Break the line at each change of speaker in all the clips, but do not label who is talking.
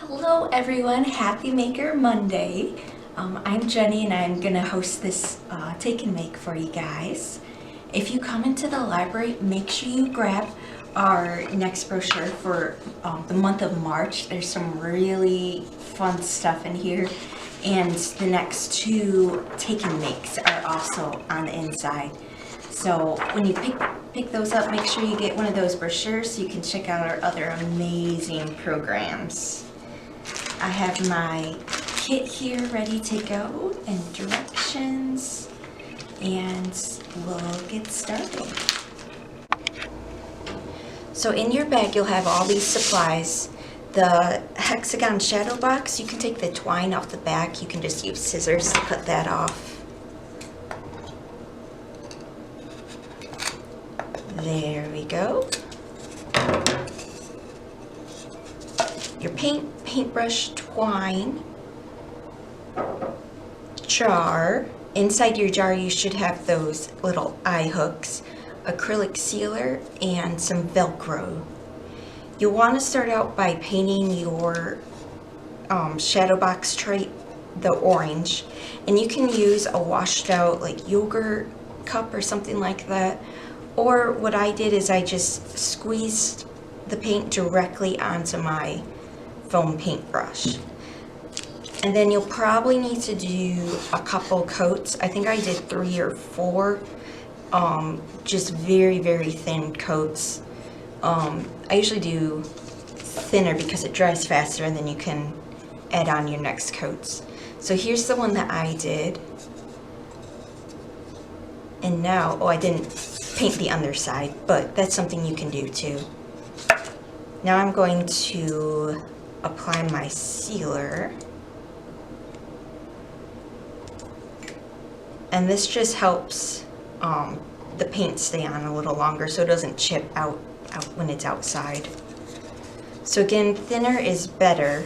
Hello everyone, Happy Maker Monday. I'm Jenny and I'm gonna host this take and make for you guys. If you come into the library, make sure you grab our next brochure for the month of March. There's some really fun stuff in here, and the next two take and makes are also on the inside. So when you pick those up, make sure you get one of those brochures so you can check out our other amazing programs. I have my kit here ready to go and directions, and we'll get started. So in your bag you'll have all these supplies. The hexagon shadow box, you can take the twine off the back. You can just use scissors to cut that off. There we go. Your paintbrush, twine, jar. Inside your jar you should have those little eye hooks, acrylic sealer, and some Velcro. You'll want to start out by painting your shadow box trait the orange, and you can use a washed out like yogurt cup or something like that, or what I did is I just squeezed the paint directly onto my foam paintbrush. And then you'll probably need to do a couple coats. I think I did 3 or 4, just very, very thin coats. I usually do thinner because it dries faster and then you can add on your next coats. So here's the one that I did. And now, oh, I didn't paint the underside, but that's something you can do too. Now I'm going to apply my sealer, and this just helps the paint stay on a little longer so it doesn't chip out when it's outside. So again, thinner is better.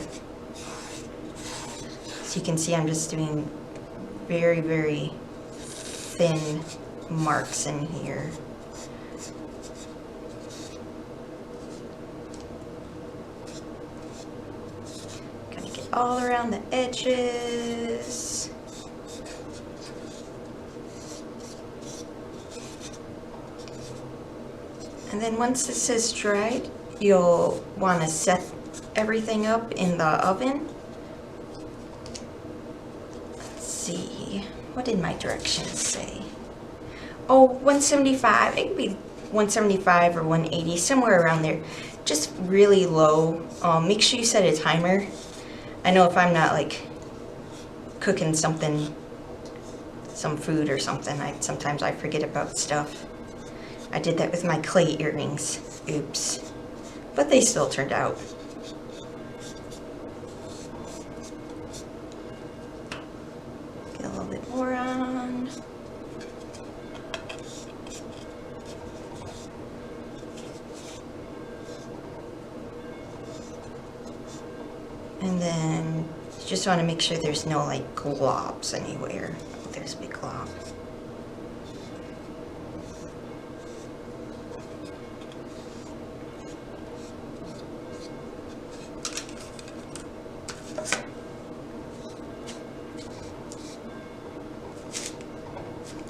So you can see I'm just doing very, very thin marks in here. All around the edges. And then once this is dried, you'll want to set everything up in the oven. Let's see, what did my directions say? Oh, 175, it could be 175 or 180, somewhere around there. Just really low. Make sure you set a timer. I know if I'm not like cooking something, some food or something, sometimes I forget about stuff. I did that with my clay earrings. Oops. But they still turned out. Get a little bit more on. And then you just want to make sure there's no like globs anywhere. Oh, there's a big glob.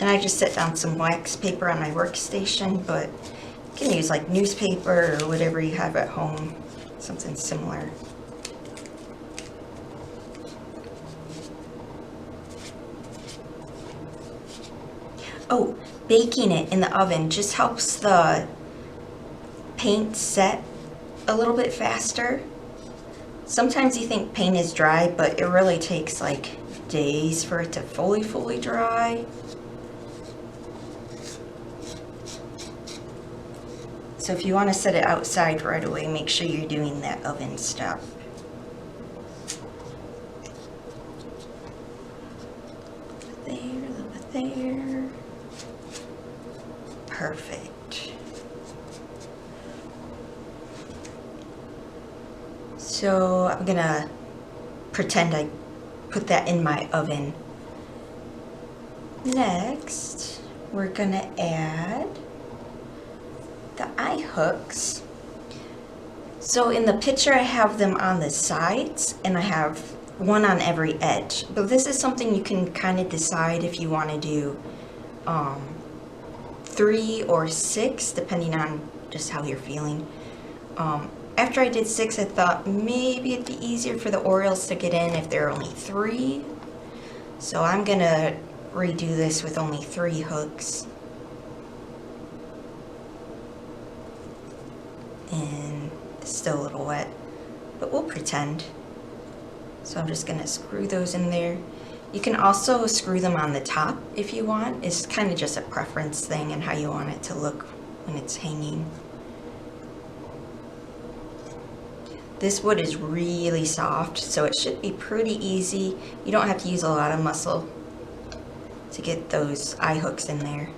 And I just set down some wax paper on my workstation, but you can use like newspaper or whatever you have at home, something similar. Oh, baking it in the oven just helps the paint set a little bit faster. Sometimes you think paint is dry, but it really takes like days for it to fully dry. So if you want to set it outside right away, make sure you're doing that oven step. A little bit there. Perfect. So I'm gonna pretend I put that in my oven. Next, we're gonna add the eye hooks. So in the picture I have them on the sides and I have one on every edge. But this is something you can kind of decide if you want to do 3 or 6, depending on just how you're feeling. After I did 6, I thought maybe it'd be easier for the Orioles to get in if there are only 3. So I'm gonna redo this with only 3 hooks. And it's still a little wet, but we'll pretend. So I'm just gonna screw those in there. You can also screw them on the top if you want. It's kind of just a preference thing and how you want it to look when it's hanging. This wood is really soft, so it should be pretty easy. You don't have to use a lot of muscle to get those eye hooks in there.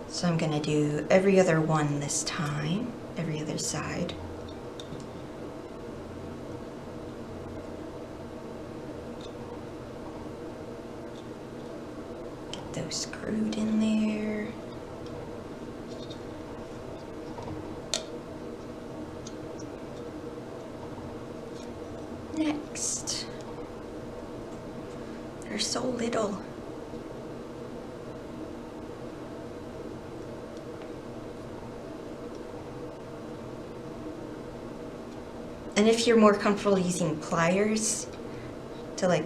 So I'm gonna do every other one this time, every other side. Get those screwed in there. Next. They're so little. And if you're more comfortable using pliers to like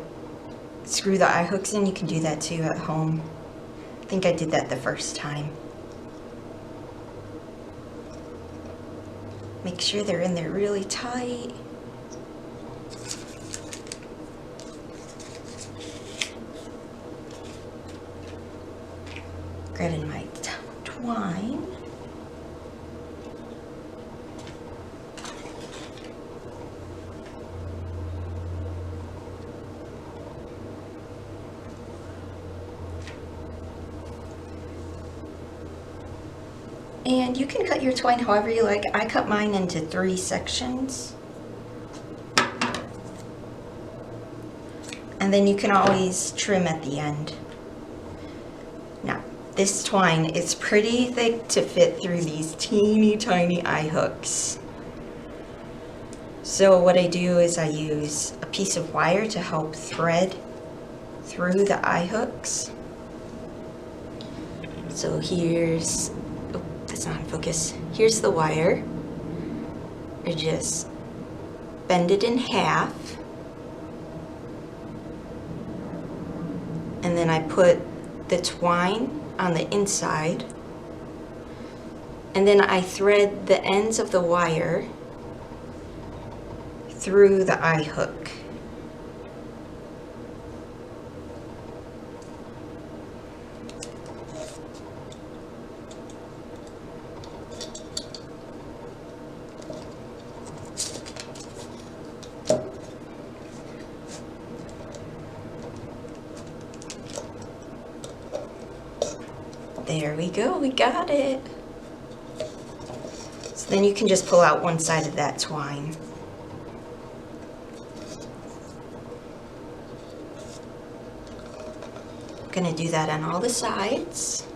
screw the eye hooks in, you can do that too at home. I think I did that the first time. Make sure they're in there really tight. Grabbing my twine. And you can cut your twine however you like. I cut mine into 3 sections. And then you can always trim at the end. Now, this twine is pretty thick to fit through these teeny tiny eye hooks. So what I do is I use a piece of wire to help thread through the eye hooks. So here's, oh, that's not in focus. Here's the wire. I just bend it in half. And then I put the twine on the inside. And then I thread the ends of the wire through the eye hook. There we go, we got it. So then you can just pull out one side of that twine. I'm gonna do that on all the sides.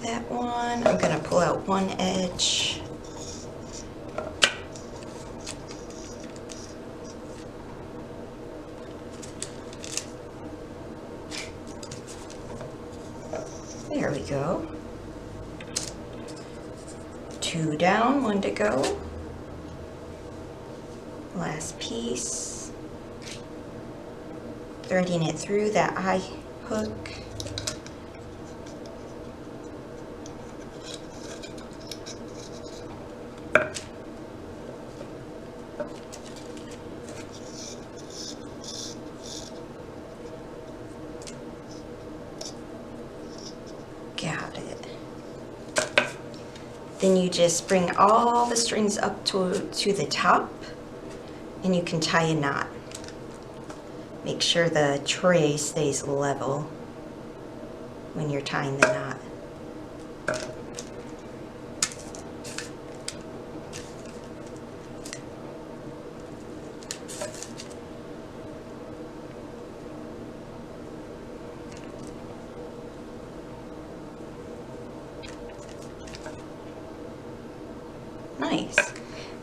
That one, I'm gonna pull out one edge. There we go. 2 down, 1 to go. Last piece. Threading it through that eye hook. Got it. Then you just bring all the strings up to the top, and you can tie a knot. Make sure the tray stays level when you're tying the knot. Nice.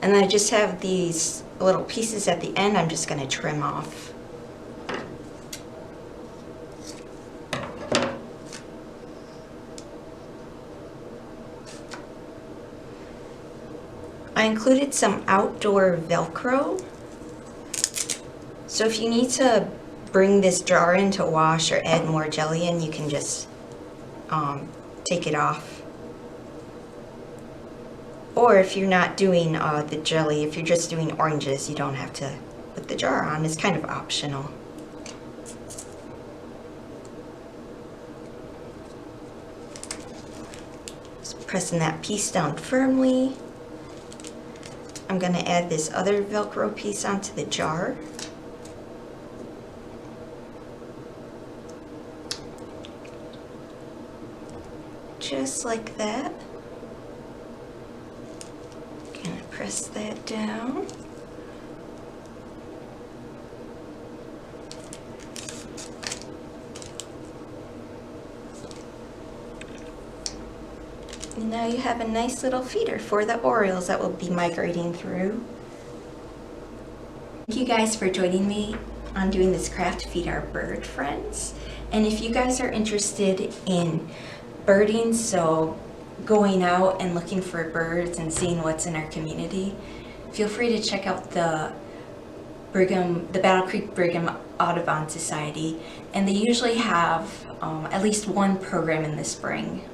And I just have these little pieces at the end I'm just going to trim off. I included some outdoor Velcro. So if you need to bring this jar in to wash or add more jelly in, you can just take it off. Or if you're not doing the jelly, if you're just doing oranges, you don't have to put the jar on. It's kind of optional. Just pressing that piece down firmly. I'm going to add this other Velcro piece onto the jar. Just like that. Gonna press that down. And now you have a nice little feeder for the orioles that will be migrating through. Thank you guys for joining me on doing this craft to feed our bird friends. And if you guys are interested in birding, so going out and looking for birds and seeing what's in our community, feel free to check out the Battle Creek Brigham Audubon Society. And they usually have at least one program in the spring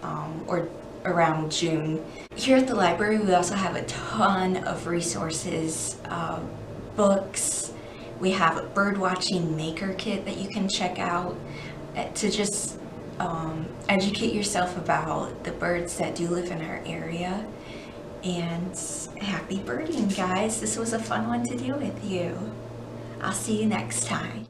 or around June. Here at the library, we also have a ton of resources, books. We have a bird watching maker kit that you can check out to just educate yourself about the birds that do live in our area. And happy birding, guys. This was a fun one to do with you. I'll see you next time.